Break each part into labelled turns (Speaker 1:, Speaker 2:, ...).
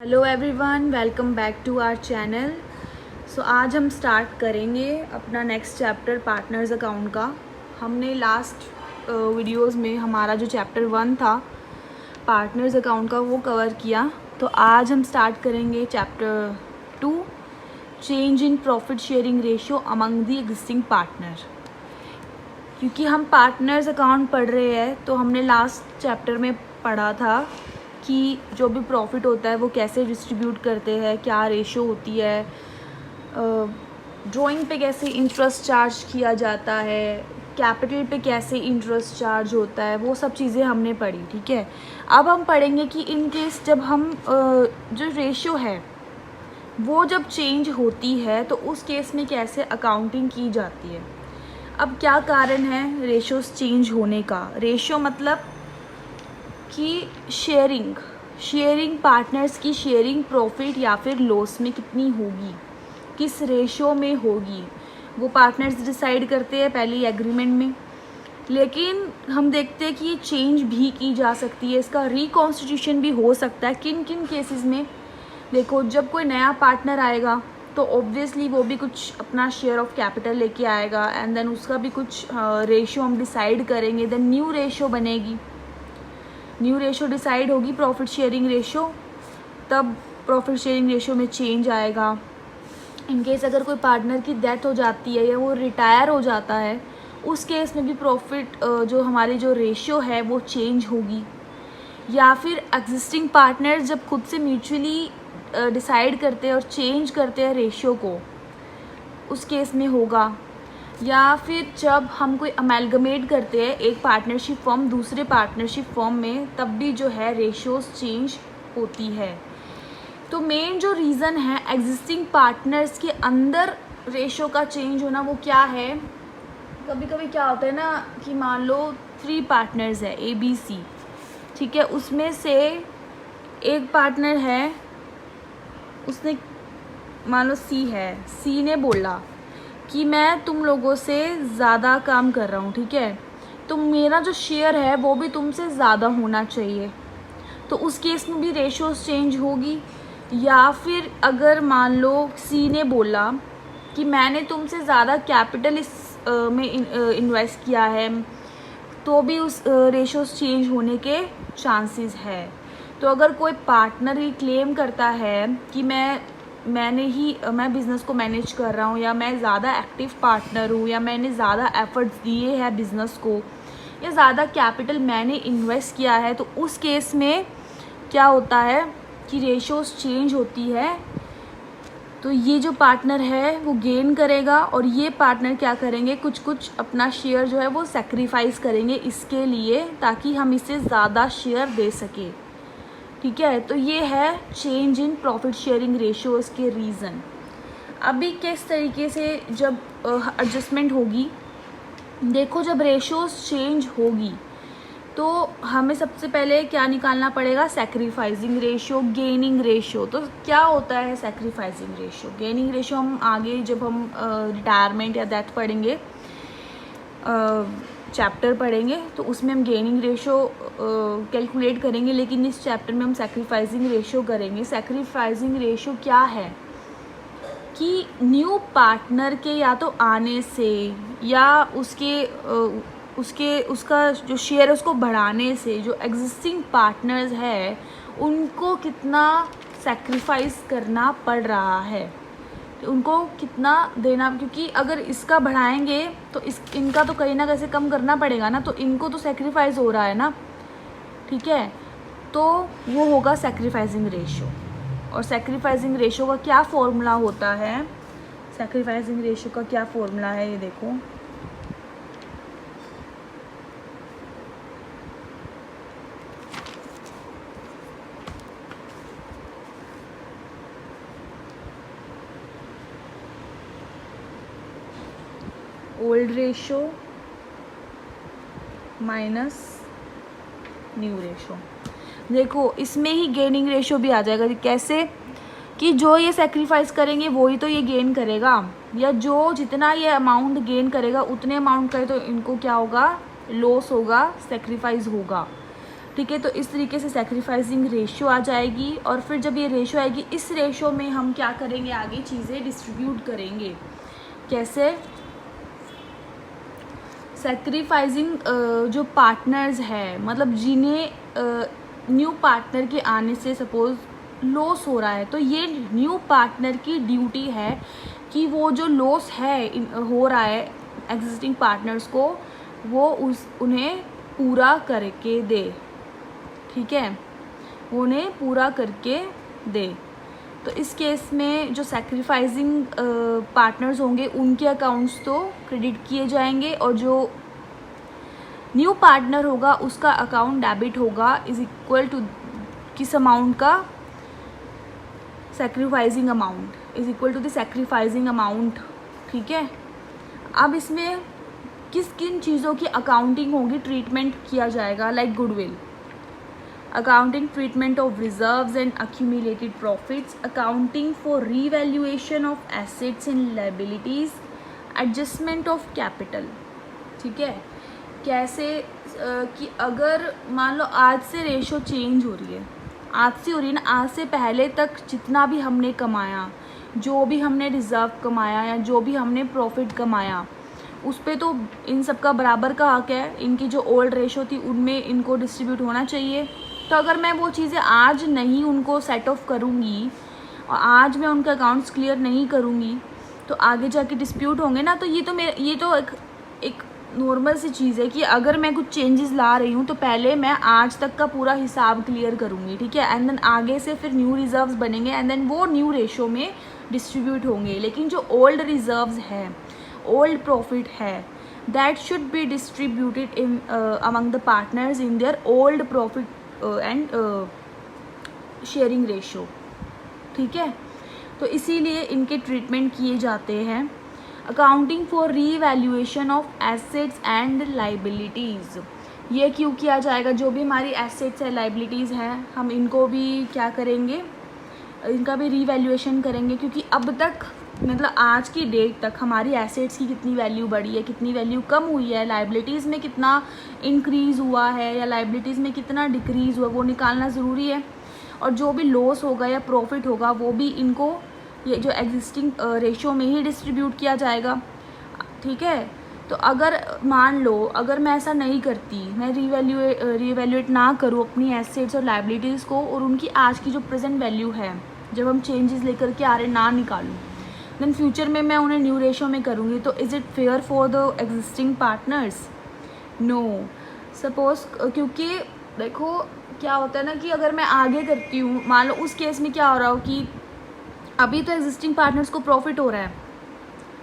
Speaker 1: Hello everyone, welcome back to our channel. So आज हम start करेंगे अपना नेक्स्ट चैप्टर पार्टनर्स अकाउंट का। हमने लास्ट वीडियोस में हमारा जो चैप्टर 1 था पार्टनर्स अकाउंट का वो कवर किया। तो आज हम स्टार्ट करेंगे chapter 2 change in profit sharing ratio among the existing partner. क्योंकि हम पार्टनर्स अकाउंट पढ़ रहे हैं तो हमने लास्ट चैप्टर में पढ़ा था कि जो भी प्रॉफिट होता है वो कैसे डिस्ट्रीब्यूट करते हैं, क्या रेशो होती है, ड्राइंग पे कैसे इंटरेस्ट चार्ज किया जाता है, कैपिटल पे कैसे इंटरेस्ट चार्ज होता है, वो सब चीज़ें हमने पढ़ी। ठीक है, अब हम पढ़ेंगे कि इन केस जब हम जो रेशो है वो जब चेंज होती है तो उस केस में कैसे अकाउंटिंग की जाती है। अब क्या कारण है रेशोस चेंज होने का। रेशो मतलब कि शेयरिंग पार्टनर्स की शेयरिंग प्रॉफिट या फिर लॉस में कितनी होगी, किस रेशो में होगी, वो पार्टनर्स डिसाइड करते हैं पहले एग्रीमेंट में। लेकिन हम देखते हैं कि ये चेंज भी की जा सकती है, इसका रिकॉन्स्टिट्यूशन भी हो सकता है। किन किन केसेस में, देखो जब कोई नया पार्टनर आएगा तो ऑब्वियसली वो भी कुछ अपना शेयर ऑफ कैपिटल लेके आएगा एंड देन उसका भी कुछ रेशो हम डिसाइड करेंगे, देन न्यू रेशो बनेगी, न्यू रेशो डिसाइड होगी प्रॉफिट शेयरिंग रेशो, तब प्रॉफिट शेयरिंग रेशो में चेंज आएगा। इनकेस अगर कोई पार्टनर की डेथ हो जाती है या वो रिटायर हो जाता है उस केस में भी प्रॉफिट जो हमारी जो रेशो है वो चेंज होगी। या फिर एग्जिस्टिंग पार्टनर जब खुद से म्यूचुअली डिसाइड करते हैं और चेंज करते हैं रेशो को, उस केस में होगा। या फिर जब हम कोई अमेलगमेट करते हैं एक पार्टनरशिप फॉर्म दूसरे पार्टनरशिप फॉर्म में, तब भी जो है रेशोस चेंज होती है। तो मेन जो रीज़न है एग्जिस्टिंग पार्टनर्स के अंदर रेशो का चेंज होना वो क्या है। कभी कभी क्या होता है ना कि मान लो 3 पार्टनर्स है ABC, ठीक है, उसमें से एक पार्टनर है, उसने मान लो C है, C ने बोला कि मैं तुम लोगों से ज़्यादा काम कर रहा हूँ, ठीक है, तो मेरा जो शेयर है वो भी तुमसे ज़्यादा होना चाहिए, तो उस केस में भी रेशोस चेंज होगी। या फिर अगर मान लो सी ने बोला कि मैंने तुमसे ज़्यादा कैपिटल इस में इन्वेस्ट किया है, तो भी उस रेशोस चेंज होने के चांसेस है। तो अगर कोई पार्टनर ही क्लेम करता है कि मैं बिज़नेस को मैनेज कर रहा हूँ, या मैं ज़्यादा एक्टिव पार्टनर हूँ, या मैंने ज़्यादा एफर्ट्स दिए हैं बिज़नेस को, या ज़्यादा कैपिटल मैंने इन्वेस्ट किया है, तो उस केस में क्या होता है कि रेशोस चेंज होती है। तो ये जो पार्टनर है वो गेन करेगा और ये पार्टनर क्या करेंगे, कुछ कुछ अपना शेयर जो है वो सेक्रीफाइस करेंगे इसके लिए, ताकि हम इसे ज़्यादा शेयर दे सकें। ठीक है, तो ये है change in profit sharing ratios के रीज़न। अभी किस तरीके से जब एडजस्टमेंट होगी, देखो जब रेशियोज़ चेंज होगी तो हमें सबसे पहले क्या निकालना पड़ेगा, सैक्रिफाइसिंग रेशियो, गेनिंग रेशियो। तो क्या होता है सैक्रिफाइसिंग रेशियो, गेनिंग रेशियो हम आगे जब हम रिटायरमेंट या डेथ पढ़ेंगे, चैप्टर पढ़ेंगे, तो उसमें हम गेनिंग रेशो कैलकुलेट करेंगे, लेकिन इस चैप्टर में हम सैक्रिफाइसिंग रेशो करेंगे। सैक्रिफाइसिंग रेशो क्या है कि न्यू पार्टनर के या तो आने से या उसका जो शेयर है उसको बढ़ाने से जो एग्जिस्टिंग पार्टनर्स है उनको कितना सैक्रिफाइस करना पड़ रहा है, उनको कितना देना। क्योंकि अगर इसका बढ़ाएंगे तो इनका तो कहीं ना कैसे कम करना पड़ेगा ना, तो इनको तो सेक्रीफाइस हो रहा है ना, ठीक है, तो वो होगा सेक्रीफाइसिंग रेशो। और सेक्रीफाइसिंग रेशो का क्या फॉर्मूला होता है, सेक्रीफाइसिंग रेशो का क्या फॉर्मूला है ये देखो, old ratio minus new ratio. देखो इसमें ही गेनिंग रेशो भी आ जाएगा। कैसे कि जो ये सेक्रीफाइस करेंगे वो ही तो ये गेन करेगा, या जो जितना ये अमाउंट गेन करेगा उतने अमाउंट का तो इनको क्या होगा, लॉस होगा, सेक्रीफाइस होगा। ठीक है। तो इस तरीके से सैक्रिफाइसिंग रेशियो आ जाएगी, और फिर जब ये रेशियो आएगी, इस रेशियो में हम क्या करेंगे, आगे चीज़ें डिस्ट्रीब्यूट करेंगे। कैसे? सैक्रिफाइसिंग जो पार्टनर्स है, मतलब जिन्हें न्यू पार्टनर के आने से सपोज़ लॉस हो रहा है, तो ये न्यू पार्टनर की ड्यूटी है कि वो जो लॉस है हो रहा है एग्जिस्टिंग पार्टनर्स को, वो उन्हें पूरा करके दे। ठीक है, वो उन्हें पूरा करके दे। तो इस केस में जो सैक्रिफाइसिंग पार्टनर्स होंगे उनके अकाउंट्स तो क्रेडिट किए जाएंगे, और जो न्यू पार्टनर होगा उसका अकाउंट डेबिट होगा, इज इक्वल टू किस अमाउंट का, sacrificing amount is equal to the sacrificing amount. ठीक है, अब इसमें किस किन चीज़ों की अकाउंटिंग होगी, ट्रीटमेंट किया जाएगा, like goodwill, accounting treatment of reserves and accumulated profits, accounting for revaluation of assets and liabilities, adjustment of capital। ठीक है, कैसे कि अगर मान लो आज से रेशो चेंज हो रही है, आज से हो रही है ना, आज से पहले तक जितना भी हमने कमाया, जो भी हमने रिज़र्व कमाया या जो भी हमने प्रॉफिट कमाया, उस पर तो इन सब का बराबर का हक है। इनकी जो ओल्ड रेशो थी उनमें इनको डिस्ट्रीब्यूट होना चाहिए। तो अगर मैं वो चीज़ें आज नहीं उनको सेट ऑफ करूँगी और आज मैं उनके अकाउंट्स क्लियर नहीं करूँगी, तो आगे जाके डिस्प्यूट होंगे ना। तो ये तो एक नॉर्मल सी चीज़ है कि अगर मैं कुछ चेंजेस ला रही हूँ तो पहले मैं आज तक का पूरा हिसाब क्लियर करूँगी। ठीक है, एंड देन आगे से फिर न्यू रिजर्व्स बनेंगे, एंड देन वो न्यू रेशो में डिस्ट्रीब्यूट होंगे। लेकिन जो ओल्ड रिजर्व्स है, ओल्ड प्रॉफिट है, that should be distributed in among the partners in their old profit and sharing ratio. ठीक है, तो इसीलिए इनके ट्रीटमेंट किए जाते हैं। Accounting for revaluation of assets and liabilities, ये क्यों किया जाएगा? जो भी हमारी एसेट्स है, लाइबिलिटीज़ हैं, हम इनको भी क्या करेंगे, इनका भी रीवैल्यूएशन करेंगे, क्योंकि अब तक मतलब आज की डेट तक हमारी एसेट्स की कितनी वैल्यू बढ़ी है, कितनी वैल्यू कम हुई है, लाइबिलिटीज़ में कितना इंक्रीज़ हुआ है या लाइबिलिटीज़ में कितना डिक्रीज़ हुआ, वो निकालना ज़रूरी है। और जो भी लॉस होगा या प्रॉफिट होगा वो भी इनको ये जो एग्जिस्टिंग रेशो में ही डिस्ट्रीब्यूट किया जाएगा। ठीक है, तो अगर मान लो अगर मैं ऐसा नहीं करती, मैं रीवैल्यूएट ना करूँ अपनी एसेट्स और लाइबिलिटीज़ को, और उनकी आज की जो प्रेजेंट वैल्यू है जब हम चेंजेस लेकर के आ रहे ना निकालूँ, देन फ्यूचर में मैं उन्हें न्यू रेशो में करूँगी, तो is it fair for the existing partners? No. Suppose क्योंकि देखो क्या होता है ना कि अगर मैं आगे करती हूँ, मान लो उस केस में क्या हो रहा हो कि अभी तो एग्जिस्टिंग पार्टनर्स को प्रॉफिट हो रहा है,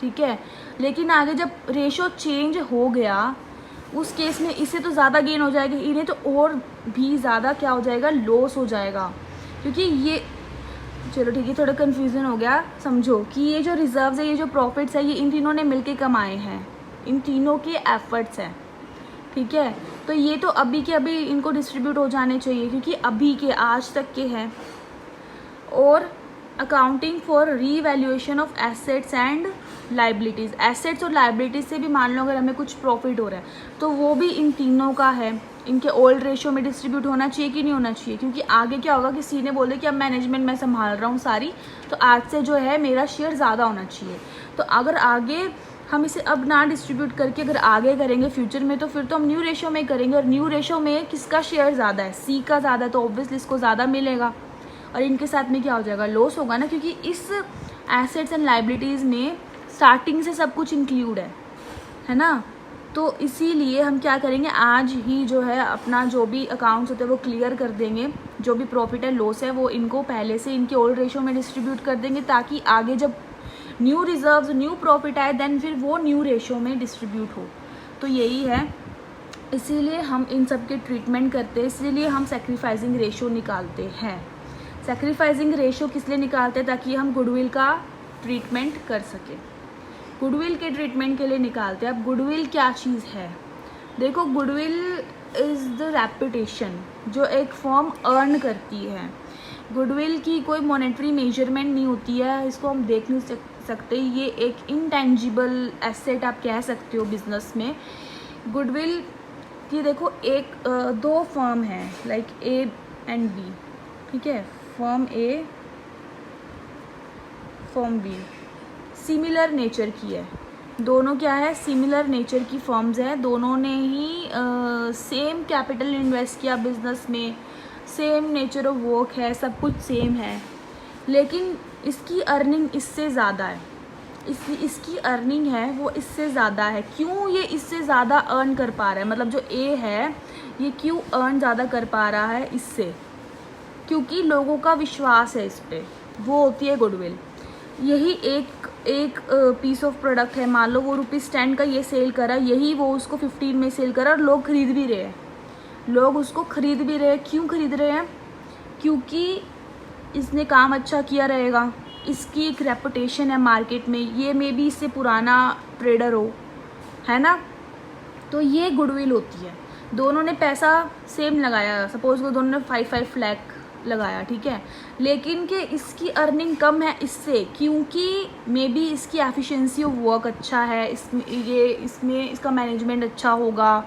Speaker 1: ठीक है, लेकिन आगे जब रेशो चेंज हो गया उस केस में इससे तो ज़्यादा गेन हो जाएगा, इन्हें तो और भी ज़्यादा क्या हो जाएगा, लॉस हो जाएगा। क्योंकि ये चलो ठीक है, थोड़ा कन्फ्यूज़न हो गया, समझो कि ये जो रिजर्व्स है, ये जो प्रॉफिट्स है, ये इन तीनों ने मिलके कमाए हैं, इन तीनों के एफर्ट्स हैं। ठीक है, तो ये तो अभी के अभी इनको डिस्ट्रीब्यूट हो जाने चाहिए क्योंकि अभी के आज तक के हैं। और accounting for revaluation of assets and liabilities, assets और लाइबिलिटीज़ से भी मान लो अगर हमें कुछ प्रॉफिट हो रहा है तो वो भी इन तीनों का है, इनके ओल्ड रेशो में डिस्ट्रीब्यूट होना चाहिए कि नहीं होना चाहिए? क्योंकि आगे क्या होगा, किसी ने बोले कि अब मैनेजमेंट मैं संभाल रहा हूँ सारी, तो आज से जो है मेरा शेयर ज़्यादा होना चाहिए। तो अगर आगे हम इसे अब ना डिस्ट्रीब्यूट करके अगर आगे करेंगे फ्यूचर में, तो फिर तो हम न्यू रेशो में करेंगे, और न्यू रेशो में किसका शेयर ज़्यादा है, सी का ज़्यादा है, तो ऑब्वियसली इसको ज़्यादा मिलेगा, और इनके साथ में क्या हो जाएगा, लॉस होगा ना, क्योंकि इस एसेट्स एंड लाइबिलिटीज़ में स्टार्टिंग से सब कुछ इंक्लूड है ना। तो इसीलिए हम क्या करेंगे, आज ही जो है अपना जो भी अकाउंट्स होते हैं वो क्लियर कर देंगे, जो भी प्रॉफिट है लॉस है वो इनको पहले से इनके ओल्ड रेशो में डिस्ट्रीब्यूट कर देंगे, ताकि आगे जब न्यू रिजर्व्स न्यू प्रॉफिट आए देन फिर वो न्यू रेशो में डिस्ट्रीब्यूट हो। तो यही है, इसीलिए हम इन सब के ट्रीटमेंट करते हैं, इसीलिए हम सैक्रिफाइसिंग रेशो निकालते हैं। सैक्रिफाइसिंग रेशो किस लिए निकालते हैं, ताकि हम गुडविल का ट्रीटमेंट कर सकें, गुडविल के ट्रीटमेंट के लिए निकालते हैं। अब गुडविल क्या चीज़ है, देखो गुडविल इज़ द रेपुटेशन जो एक फर्म अर्न करती है। गुडविल की कोई मॉनेटरी मेजरमेंट नहीं होती है, इसको हम देख नहीं सकते, ये एक इनटेंजिबल एसेट आप कह सकते हो बिजनेस में। गुडविल कि देखो एक दो फर्म है लाइक ए एंड बी, ठीक है, firm A firm be similar nature की है, दोनों क्या है, सिमिलर नेचर की फर्म्स हैं, दोनों ने ही सेम कैपिटल इन्वेस्ट किया बिजनेस में, सेम नेचर ऑफ वर्क है, सब कुछ सेम है, लेकिन इसकी अर्निंग इससे ज़्यादा है, इसकी अर्निंग है वो इससे ज़्यादा है। क्यों ये इससे ज़्यादा अर्न कर पा रहा है, मतलब जो ए है ये क्यों अर्न ज़्यादा कर पा रहा है इससे, क्योंकि लोगों का विश्वास है इस पर, वो होती है गुडविल। यही एक पीस ऑफ प्रोडक्ट है, मान लो वो ₹10 का ये सेल करा, यही वो उसको 15 में सेल करा और लोग खरीद भी रहे हैं, लोग उसको खरीद भी रहे हैं। क्यों खरीद रहे हैं, क्योंकि इसने काम अच्छा किया रहेगा, इसकी एक रेपुटेशन है मार्केट में, ये मे बी इससे पुराना ट्रेडर हो, है ना, तो ये गुडविल होती है। दोनों ने पैसा सेम लगाया, सपोज वो दोनों ने 5 लाख लगाया, ठीक है, लेकिन कि इसकी अर्निंग कम है इससे, क्योंकि मे बी इसकी एफिशिएंसी ऑफ वर्क अच्छा है, इसमें इसका मैनेजमेंट अच्छा होगा,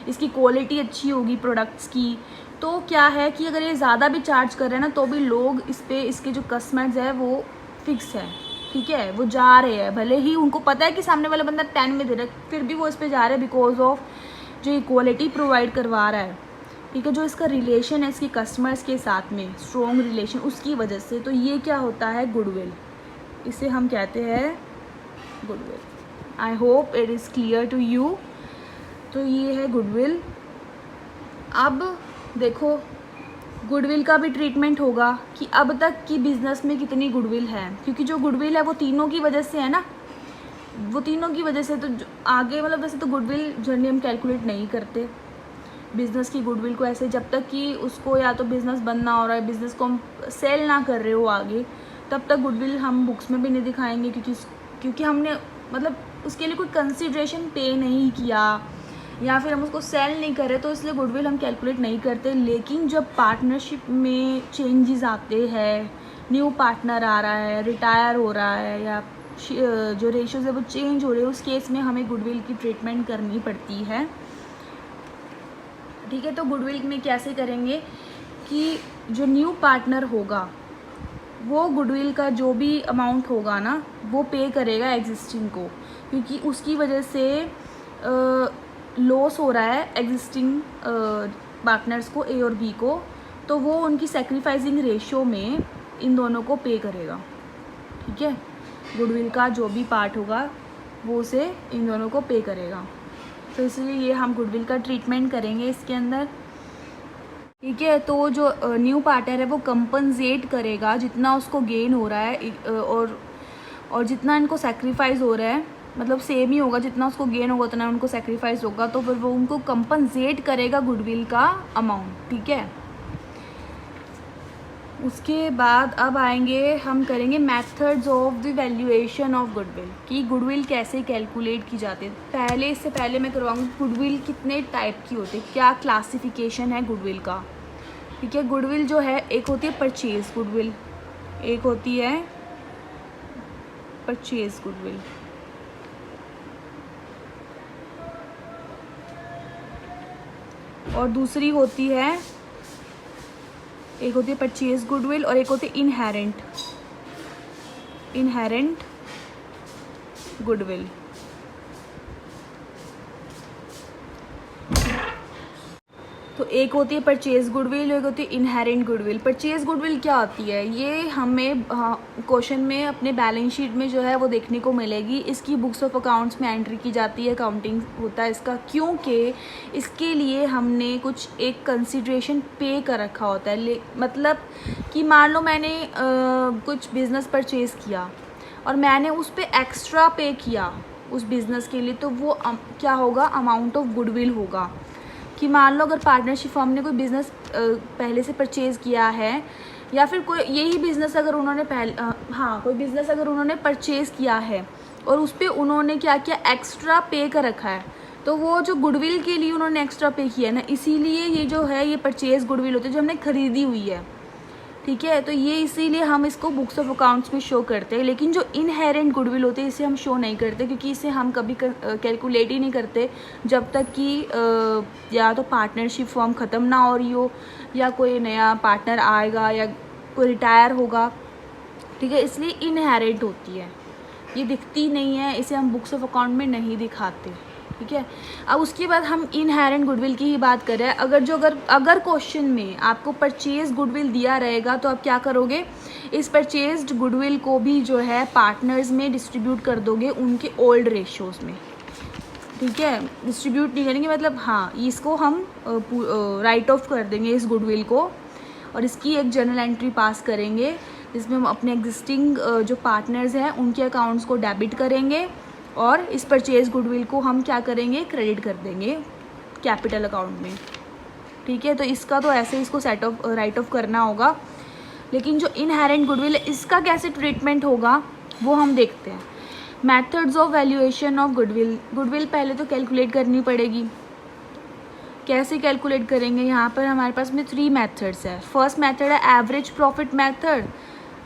Speaker 1: इसकी क्वालिटी अच्छी होगी प्रोडक्ट्स की, तो क्या है कि अगर ये ज़्यादा भी चार्ज कर रहे हैं ना तो भी लोग इस पर, इसके जो कस्टमर्स है वो फिक्स है, ठीक है, वो जा रहे हैं, भले ही उनको पता है कि सामने वाला बंदा 10 में दे रहा है, फिर भी वो इस पर जा रहे हैं बिकॉज ऑफ जो ये क्वालिटी प्रोवाइड करवा रहा है, ठीक है, जो इसका रिलेशन है इसके कस्टमर्स के साथ में, स्ट्रॉन्ग रिलेशन, उसकी वजह से। तो ये क्या होता है, गुडविल, इसे हम कहते हैं goodwill. I hope it is clear to you. तो ये है गुडविल। अब देखो गुडविल का भी ट्रीटमेंट होगा कि अब तक की बिज़नेस में कितनी गुडविल है, क्योंकि जो गुडविल है वो तीनों की वजह से है ना, वो तीनों की वजह से। तो आगे मतलब वैसे तो गुडविल जर्नी हम कैलकुलेट नहीं करते बिज़नेस की गुडविल को ऐसे, जब तक कि उसको या तो बिज़नेस बंद ना हो रहा है, बिज़नेस को हम सेल ना कर रहे हो आगे, तब तक गुडविल हम बुक्स में भी नहीं दिखाएंगे, क्योंकि हमने मतलब उसके लिए कोई कंसिडरेशन पे नहीं किया या फिर हम उसको सेल नहीं कर रहे, तो इसलिए गुडविल हम कैलकुलेट नहीं करते। लेकिन जब पार्टनरशिप में चेंजेस आते हैं, न्यू पार्टनर आ रहा है, रिटायर हो रहा है, या जो रेशियोज है वो चेंज हो रहे हैं, उस केस में हमें गुडविल की ट्रीटमेंट करनी पड़ती है, ठीक है। तो गुडविल में कैसे करेंगे कि जो न्यू पार्टनर होगा वो गुडविल का जो भी अमाउंट होगा ना वो पे करेगा एग्जिस्टिंग को, क्योंकि उसकी वजह से लॉस हो रहा है एग्जिस्टिंग पार्टनर्स को, ए और बी को, तो वो उनकी सेक्रीफाइसिंग रेशियो में इन दोनों को पे करेगा, ठीक है। गुडविल का जो भी पार्ट होगा वो उसे इन दोनों को पे करेगा। तो इसलिए ये हम गुडविल का ट्रीटमेंट करेंगे इसके अंदर, ठीक है। तो जो न्यू पार्टनर है वो कंपनसेट करेगा जितना उसको गेन हो रहा है, और जितना इनको सेक्रीफाइस हो रहा है, मतलब सेम ही होगा, जितना उसको गेन होगा उतना उनको सेक्रीफाइस होगा, तो फिर वो उनको कंपनसेट करेगा गुडविल का अमाउंट, ठीक है। उसके बाद अब आएंगे, हम करेंगे methods of the valuation of goodwill, कि गुडविल कैसे कैलकुलेट की जाती है। इससे पहले मैं करवाऊँगी गुडविल कितने टाइप की होती है, क्या क्लासिफिकेशन है गुडविल का, ठीक है। गुडविल जो है, एक होती है परचेज गुडविल, एक होती है परचेज गुडविल, और दूसरी होती है, एक होती है परचेज गुडविल और एक होती है इनहेरेंट गुडविल। तो एक होती है परचेज गुडविल, एक होती है इनहेरेंट गुडविल। परचेज गुडविल क्या होती है, ये हमें क्वेश्चन में अपने बैलेंस शीट में जो है वो देखने को मिलेगी। इसकी बुक्स ऑफ अकाउंट्स में एंट्री की जाती है, अकाउंटिंग होता है इसका, क्योंकि इसके लिए हमने कुछ एक कंसिडरेशन पे कर रखा होता है। मतलब कि मान लो मैंने कुछ बिज़नेस परचेज़ किया और मैंने उस पर एक्स्ट्रा पे किया उस बिज़नेस के लिए, तो वो क्या होगा, अमाउंट ऑफ गुडविल होगा। कि मान लो अगर पार्टनरशिप फर्म ने कोई बिज़नेस पहले से परचेज़ किया है, या फिर कोई यही बिज़नेस अगर उन्होंने कोई बिज़नेस अगर उन्होंने परचेज़ किया है और उस पर उन्होंने क्या किया, एक्स्ट्रा पे कर रखा है, तो वो जो गुडविल के लिए उन्होंने एक्स्ट्रा पे किया है ना, इसीलिए ये जो है ये परचेज़ गुडविल होती है, जो हमने ख़रीदी हुई है, ठीक है। तो ये इसीलिए हम इसको बुक्स ऑफ अकाउंट्स में शो करते हैं, लेकिन जो इनहेरेंट गुडविल होती है इसे हम शो नहीं करते, क्योंकि इसे हम कभी कैलकुलेट ही नहीं करते जब तक कि या तो पार्टनरशिप फॉर्म ख़त्म ना हो रही हो, या कोई नया पार्टनर आएगा, या कोई रिटायर होगा। ठीक है, इसलिए इनहेरेंट होती है, ये दिखती नहीं है, इसे हम बुक्स ऑफ अकाउंट में नहीं दिखाते। ठीक है। अब उसके बाद हम इनहेरेंट गुडविल की ही बात कर रहे हैं। अगर क्वेश्चन में आपको परचेज गुडविल दिया रहेगा तो आप क्या करोगे, इस परचेज्ड गुडविल को भी जो है पार्टनर्स में डिस्ट्रीब्यूट कर दोगे उनके ओल्ड रेशियोज़ में। ठीक है, डिस्ट्रीब्यूट नहीं करेंगे, मतलब हाँ, इसको हम राइट ऑफ कर देंगे इस गुडविल को, और इसकी एक जर्नल एंट्री पास करेंगे जिसमें हम अपने एग्जिस्टिंग जो पार्टनर्स हैं उनके अकाउंट्स को डेबिट करेंगे, और इस परचेज गुडविल को हम क्या करेंगे, क्रेडिट कर देंगे कैपिटल अकाउंट में। ठीक है, तो इसका तो ऐसे इसको राइट ऑफ करना होगा। लेकिन जो इनहेरेंट गुडविल है इसका कैसे ट्रीटमेंट होगा वो हम देखते हैं। Methods of valuation of goodwill पहले तो कैलकुलेट करनी पड़ेगी। कैसे कैलकुलेट करेंगे, यहाँ पर हमारे पास में 3 मेथड्स है। फर्स्ट मेथड है average profit method,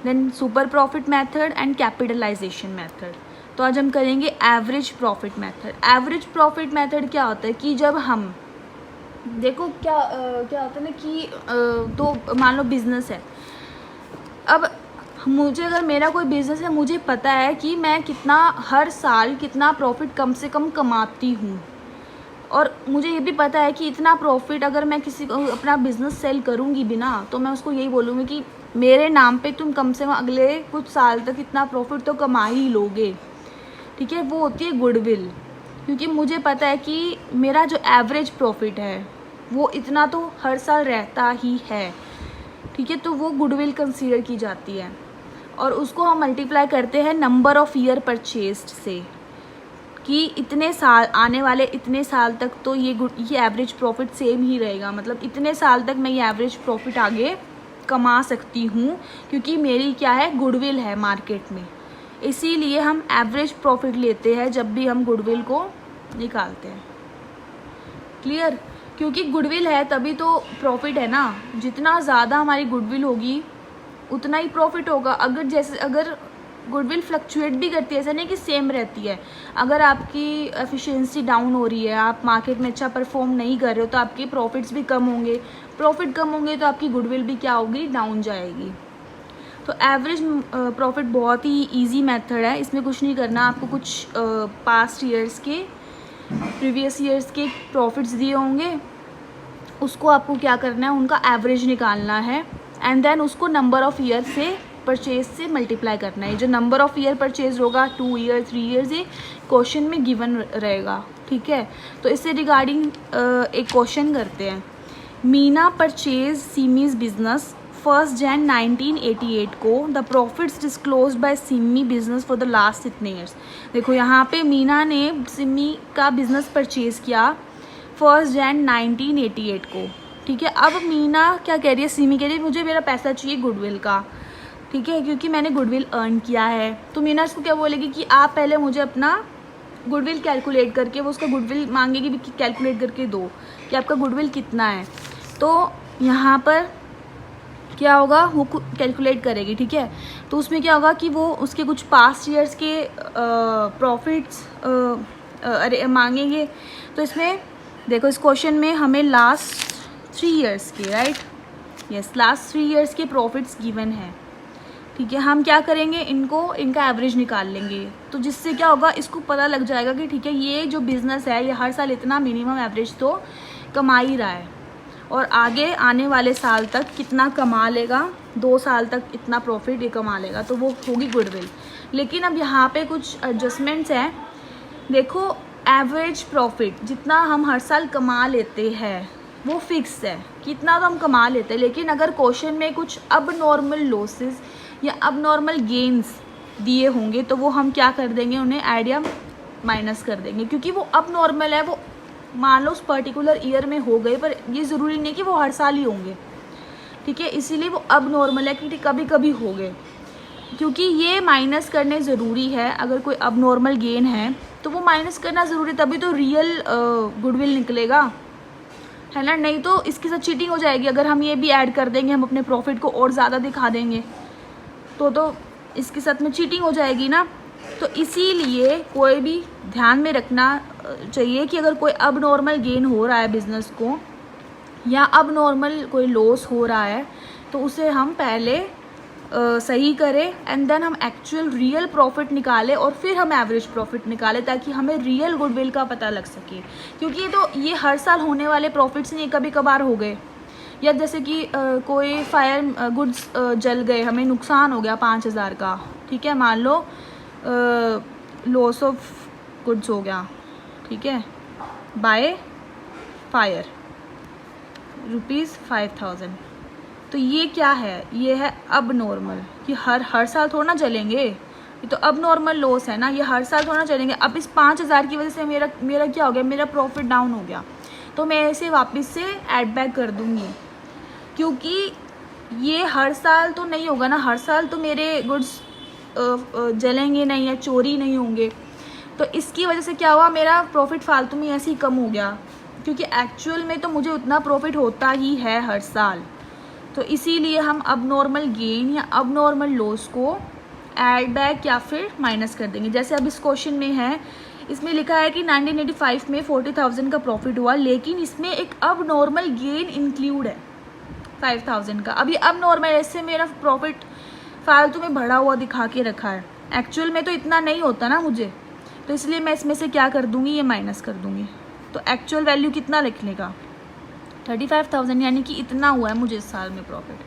Speaker 1: then super profit method and capitalization method. तो आज हम करेंगे average profit method. Average profit method क्या होता है कि जब हम देखो क्या होता है ना कि तो मान लो बिजनेस है। अब मुझे, अगर मेरा कोई बिजनेस है, मुझे पता है कि मैं हर साल कितना प्रॉफिट कम से कम कमाती हूँ, और मुझे ये भी पता है कि इतना प्रॉफिट अगर मैं किसी को अपना बिज़नेस सेल करूँगी भी ना, तो मैं उसको यही बोलूँगी कि मेरे नाम पे तुम कम से कम अगले कुछ साल तक इतना प्रॉफिट तो कमा ही लोगे। ठीक है, वो होती है गुडविल, क्योंकि मुझे पता है कि मेरा जो एवरेज प्रॉफिट है वो इतना तो हर साल रहता ही है। ठीक है, तो वो गुडविल कंसीडर की जाती है, और उसको हम मल्टीप्लाई करते हैं नंबर ऑफ़ ईयर परचेज्ड से, कि इतने साल, आने वाले इतने साल तक तो ये एवरेज प्रॉफिट सेम ही रहेगा, मतलब इतने साल तक मैं ये एवरेज प्रॉफिट आगे कमा सकती हूँ, क्योंकि मेरी क्या है, गुडविल है मार्केट में। इसीलिए हम एवरेज प्रॉफिट लेते हैं जब भी हम गुडविल को निकालते हैं। क्लियर, क्योंकि गुडविल है तभी तो प्रॉफिट है ना। जितना ज़्यादा हमारी गुडविल होगी उतना ही प्रॉफिट होगा। अगर गुडविल फ्लक्चुएट भी करती है, ऐसा नहीं कि सेम रहती है। अगर आपकी एफिशिएंसी डाउन हो रही है, आप मार्केट में अच्छा परफॉर्म नहीं कर रहे हो, तो आपके प्रॉफिट्स भी कम होंगे। प्रॉफिट कम होंगे तो आपकी गुडविल भी क्या होगी, डाउन जाएगी। तो एवरेज प्रॉफिट बहुत ही इजी मेथड है, इसमें कुछ नहीं करना। आपको कुछ पास्ट ईयर्स के, प्रीवियस ईयर्स के प्रॉफिट्स दिए होंगे, उसको आपको क्या करना है, उनका एवरेज निकालना है, एंड देन उसको नंबर ऑफ़ ईयर से परचेज से मल्टीप्लाई करना है। जो नंबर ऑफ़ ईयर परचेज होगा 2 ईयर 3 ईयर्स, ये क्वेश्चन में गिवन रहेगा। ठीक है, तो इससे रिगार्डिंग एक क्वेश्चन करते हैं। मीना परचेज सिमीज बिजनेस 1 Jan 1988 को। The profits disclosed by Simi business for the last इतने ईयर्स। देखो यहाँ पे मीना ने सिमी का बिजनेस परचेज किया 1 Jan 1988 को। ठीक है, अब मीना क्या कह रही है, सिमी कह रही है मुझे मेरा पैसा चाहिए गुडविल का। ठीक है, क्योंकि मैंने गुडविल अर्न किया है। तो मीना इसको क्या बोलेगी कि आप पहले मुझे अपना गुडविल कैलकुलेट करके, वो उसका गुडविल मांगेगी भी कि कैलकुलेट करके दो कि आपका गुडविल कितना है। तो यहाँ पर क्या होगा, वो कैलकुलेट करेगी। ठीक है, तो उसमें क्या होगा कि वो उसके कुछ पास्ट ईयर्स के प्रॉफिट्स मांगेंगे। तो इसमें देखो, इस क्वेश्चन में हमें लास्ट 3 ईयर्स के, राइट, यस, लास्ट 3 ईयर्स के प्रॉफिट्स गिवन है। ठीक है, हम क्या करेंगे, इनका एवरेज निकाल लेंगे। तो जिससे क्या होगा, इसको पता लग जाएगा कि ठीक है, ये जो बिज़नेस है ये हर साल इतना मिनिमम एवरेज तो कमा ही रहा है, और आगे आने वाले साल तक कितना कमा लेगा, 2 साल तक इतना प्रॉफिट ये कमा लेगा, तो वो होगी गुडविल। लेकिन अब यहाँ पे कुछ एडजस्टमेंट्स हैं। देखो, एवरेज प्रॉफिट जितना हम हर साल कमा लेते हैं वो फिक्स है, कितना तो हम कमा लेते हैं। लेकिन अगर क्वेश्चन में कुछ अब नॉर्मल लॉसेस या अब नॉर्मल गेन्स दिए होंगे तो वो हम क्या कर देंगे, उन्हें ऐड या माइनस कर देंगे, क्योंकि वो अब नॉर्मल है। वो मान लो उस पर्टिकुलर ईयर में हो गए, पर ये ज़रूरी नहीं कि वो हर साल ही होंगे। ठीक है, इसीलिए वो अब नॉर्मल है कि कभी कभी हो गए, क्योंकि ये माइनस करने ज़रूरी है। अगर कोई अब नॉर्मल गेन है तो वो माइनस करना ज़रूरी, तभी तो रियल गुडविल निकलेगा। है ना, नहीं तो इसके साथ चीटिंग हो जाएगी। अगर हम ये भी ऐड कर देंगे, हम अपने प्रॉफिट को और ज़्यादा दिखा देंगे तो इसके साथ में चीटिंग हो जाएगी ना। तो इसीलिए कोई भी ध्यान में रखना चाहिए कि अगर कोई अब नॉर्मल गेन हो रहा है बिज़नेस को या अब नॉर्मल कोई लॉस हो रहा है तो उसे हम पहले सही करें एंड देन हम एक्चुअल रियल प्रॉफिट निकालें और फिर हम एवरेज प्रॉफिट निकालें, ताकि हमें रियल गुडविल का पता लग सके। क्योंकि ये हर साल होने वाले प्रॉफिट्स नहीं, कभी कभार हो गए, या जैसे कि कोई फायर गुड्स जल गए, हमें नुकसान हो गया 5,000 का, ठीक है, मान लो लॉस ऑफ गुड्स हो गया, ठीक है, बाय फायर ₹5,000। तो ये क्या है, ये है अब नॉर्मल, कि हर साल थोड़ा ना चलेंगे, ये तो अब नॉर्मल लॉस है ना, ये हर साल थोड़ा ना चलेंगे। अब इस 5,000 की वजह से मेरा क्या हो गया, मेरा प्रॉफिट डाउन हो गया, तो मैं इसे वापस से ऐड बैक कर दूँगी, क्योंकि ये हर साल तो नहीं होगा ना, हर साल तो मेरे गुड्स जलेंगे नहीं या चोरी नहीं होंगे। तो इसकी वजह से क्या हुआ, मेरा प्रॉफिट फालतू में ऐसे ही कम हो गया, क्योंकि एक्चुअल में तो मुझे उतना प्रॉफिट होता ही है हर साल। तो इसीलिए हम अब नॉर्मल गेन या अब नॉर्मल लॉस को ऐड बैक या फिर माइनस कर देंगे। जैसे अब इस क्वेश्चन में है, इसमें लिखा है कि 1985 में 40,000 का प्रॉफिट हुआ, लेकिन इसमें एक अब नॉर्मल गेन इंक्लूड है 5,000 का। अभी अब नॉर्मल, ऐसे मेरा प्रॉफिट फालतू में बढ़ा हुआ दिखा के रखा है, एक्चुअल में तो इतना नहीं होता ना मुझे, तो इसलिए मैं इसमें से क्या कर दूँगी, ये माइनस कर दूँगी। तो एक्चुअल वैल्यू कितना लिखने का, 35,000, यानी कि इतना हुआ है मुझे इस साल में प्रॉफिट,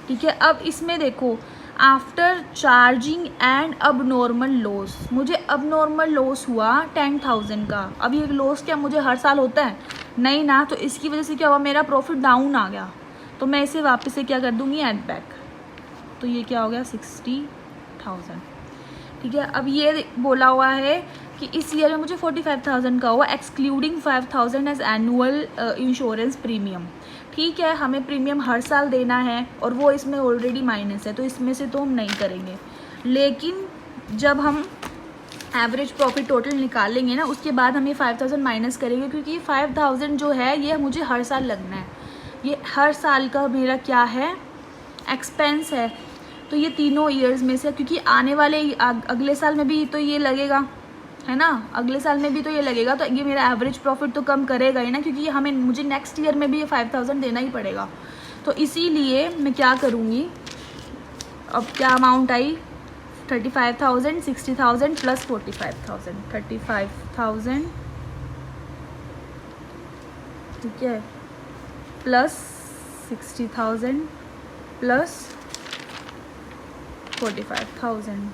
Speaker 1: ठीक है। अब इसमें देखो, आफ्टर चार्जिंग एंड अब नॉर्मल लॉस, मुझे अब नॉर्मल लॉस हुआ 10,000 का। अब ये लॉस क्या मुझे हर साल होता है, नहीं ना, तो इसकी वजह से क्या हुआ, मेरा प्रॉफिट डाउन आ गया, तो मैं इसे वापस से क्या कर दूँगी, ऐड बैक। तो ये क्या हो गया, 60,000, ठीक है। अब ये बोला हुआ है कि इस ईयर में मुझे 45,000 का हुआ, excluding 5,000 as annual insurance premium, ठीक है। हमें प्रीमियम हर साल देना है और वो इसमें ऑलरेडी माइनस है, तो इसमें से तो हम नहीं करेंगे। लेकिन जब हम एवरेज प्रॉफिट टोटल निकालेंगे ना, उसके बाद हम ये 5,000 माइनस करेंगे, क्योंकि 5,000 जो है ये मुझे हर साल लगना है, ये हर साल का मेरा क्या है, एक्सपेंस है। तो ये तीनों ईयर्स में से, क्योंकि आने वाले अगले साल में भी तो ये लगेगा, है ना, अगले साल में भी तो ये लगेगा, तो ये मेरा एवरेज प्रॉफिट तो कम करेगा ही ना, क्योंकि मुझे नेक्स्ट ईयर में भी ये 5,000 देना ही पड़ेगा। तो इसीलिए मैं क्या करूँगी, अब क्या अमाउंट आई, 35,000, 60,000 प्लस 45,000, 35,000, ठीक है, प्लस 60,000 प्लस 45,000,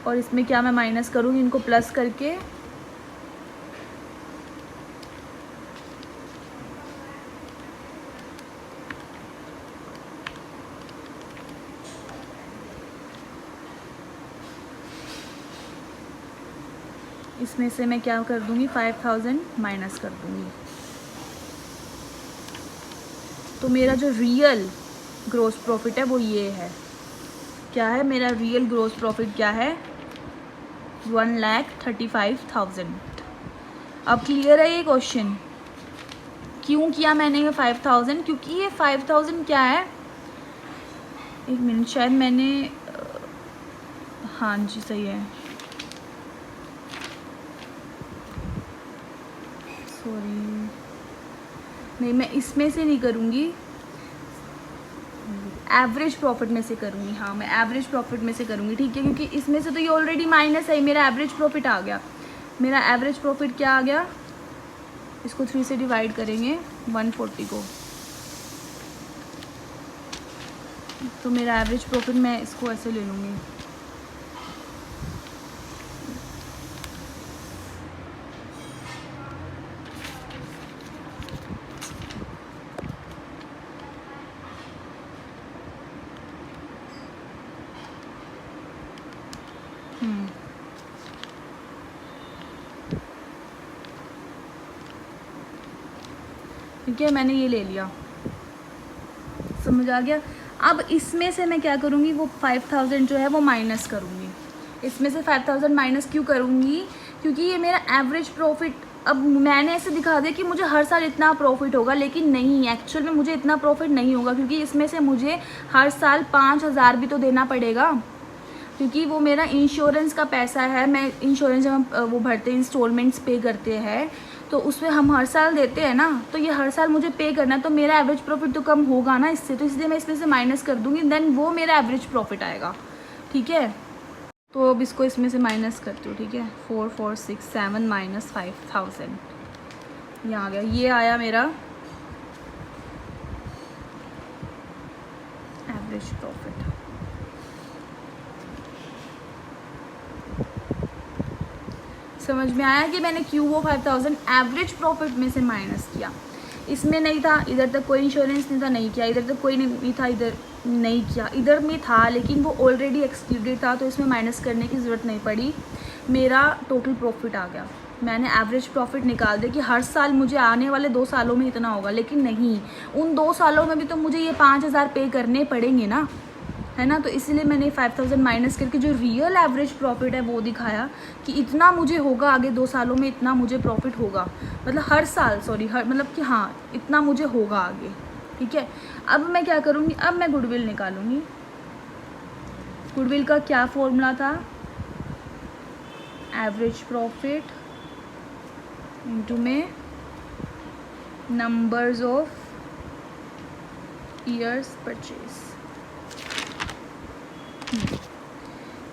Speaker 1: और इसमें क्या मैं माइनस करूँगी, इनको प्लस करके इसमें से मैं क्या कर दूँगी, 5,000 माइनस कर दूँगी। तो मेरा जो रियल ग्रॉस प्रॉफिट है वो ये है, क्या है मेरा रियल ग्रॉस प्रॉफिट, क्या है, 1,35,000। अब क्लियर है ये क्वेश्चन, क्यों किया मैंने ये 5,000, क्योंकि ये 5,000 क्या है, एक मिनट, शायद मैंने, हाँ जी सही है, सॉरी, नहीं मैं इसमें से नहीं करूँगी, एवरेज प्रॉफिट में से करूँगी, हाँ मैं एवरेज प्रॉफिट में से करूँगी, ठीक है, क्योंकि इसमें से तो ये ऑलरेडी माइनस है, मेरा एवरेज प्रॉफिट आ गया। मेरा एवरेज प्रॉफिट क्या आ गया, इसको 3 से डिवाइड करेंगे 140 को, तो मेरा एवरेज प्रॉफिट, मैं इसको ऐसे ले लूँगी, ठीक है, मैंने ये ले लिया, समझ आ गया। अब इसमें से मैं क्या करूँगी, वो 5,000 जो है वो माइनस करूँगी। इसमें से 5,000 माइनस क्यों करूँगी, क्योंकि ये मेरा एवरेज प्रॉफिट अब मैंने ऐसे दिखा दिया कि मुझे हर साल इतना प्रॉफिट होगा, लेकिन नहीं, एक्चुअल में मुझे इतना प्रॉफिट नहीं होगा, क्योंकि इसमें से मुझे हर साल 5,000 भी तो देना पड़ेगा, क्योंकि वो मेरा इंश्योरेंस का पैसा है। मैं इंश्योरेंस जब हम वो भरते हैं, इंस्टॉलमेंट्स पे करते हैं, तो उसमें हम हर साल देते हैं ना, तो ये हर साल मुझे पे करना है, तो मेरा एवरेज प्रॉफिट तो कम होगा ना इससे, तो इसलिए मैं इसमें से माइनस कर दूँगी, देन वो मेरा एवरेज प्रॉफिट आएगा। ठीक है, तो अब इसको इसमें से माइनस करती हूँ। ठीक है, 4 4 6 7 माइनस 5,000 ये आ गया, ये आया मेरा एवरेज प्रॉफिट। समझ में आया कि मैंने क्यों वो 5,000 एवरेज प्रॉफिट में से माइनस किया। इसमें नहीं था, इधर तक कोई इंश्योरेंस नहीं था, नहीं किया, इधर तक कोई नहीं था, इधर नहीं किया, इधर में था लेकिन वो ऑलरेडी एक्सक्लूडेड था, तो इसमें माइनस करने की ज़रूरत नहीं पड़ी। मेरा टोटल प्रॉफिट आ गया, मैंने एवरेज प्रॉफिट निकाल दिया कि हर साल मुझे आने वाले 2 सालों में इतना होगा, लेकिन नहीं, उन 2 सालों में भी तो मुझे ये 5,000 पे करने पड़ेंगे ना, है ना। तो इसीलिए मैंने 5,000 माइनस करके जो रियल एवरेज प्रॉफिट है वो दिखाया कि इतना मुझे होगा आगे 2 सालों में, इतना मुझे प्रॉफिट होगा, मतलब हर साल, सॉरी, हर मतलब कि हाँ इतना मुझे होगा आगे। ठीक है, अब मैं क्या करूँगी, अब मैं गुडविल निकालूंगी। गुडविल का क्या फॉर्मूला था, एवरेज प्रॉफिट इनटू में नंबर्स ऑफ ईयर्स परचेज।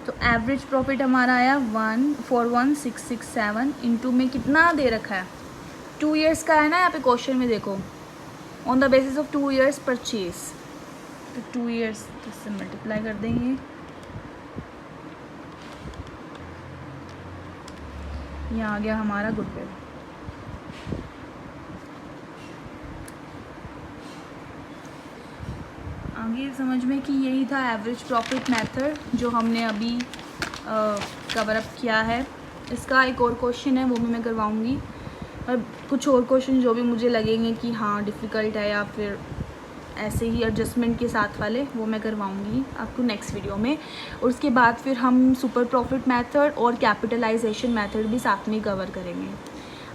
Speaker 1: तो एवरेज प्रॉफिट हमारा आया 141,667 इंटू में कितना दे रखा है, 2 ईयर्स का है ना यहाँ पे क्वेश्चन में, देखो on the basis of 2 years purchase, तो 2 ईयर्स इससे मल्टीप्लाई कर देंगे, ये आ गया हमारा गुडविल। आगे समझ में कि यही था एवरेज प्रॉफिट मेथड जो हमने अभी कवर अप किया है। इसका एक और क्वेश्चन है, वो भी मैं करवाऊंगी, और कुछ और क्वेश्चन जो भी मुझे लगेंगे कि हाँ डिफ़िकल्ट है या फिर ऐसे ही एडजस्टमेंट के साथ वाले, वो मैं करवाऊंगी आपको नेक्स्ट वीडियो में। और उसके बाद फिर हम सुपर प्रॉफिट मेथड और कैपिटलाइजेशन मेथड भी साथ में कवर करेंगे।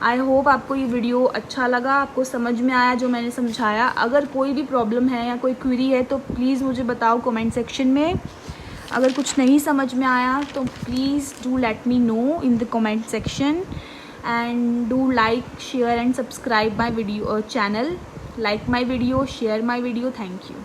Speaker 1: आई होप आपको ये वीडियो अच्छा लगा, आपको समझ में आया जो मैंने समझाया। अगर कोई भी प्रॉब्लम है या कोई क्वेरी है तो प्लीज़ मुझे बताओ कमेंट सेक्शन में। अगर कुछ नहीं समझ में आया तो please do let me know in the comment section, and do like, share and subscribe my video channel. Like my video, share my video. Thank you.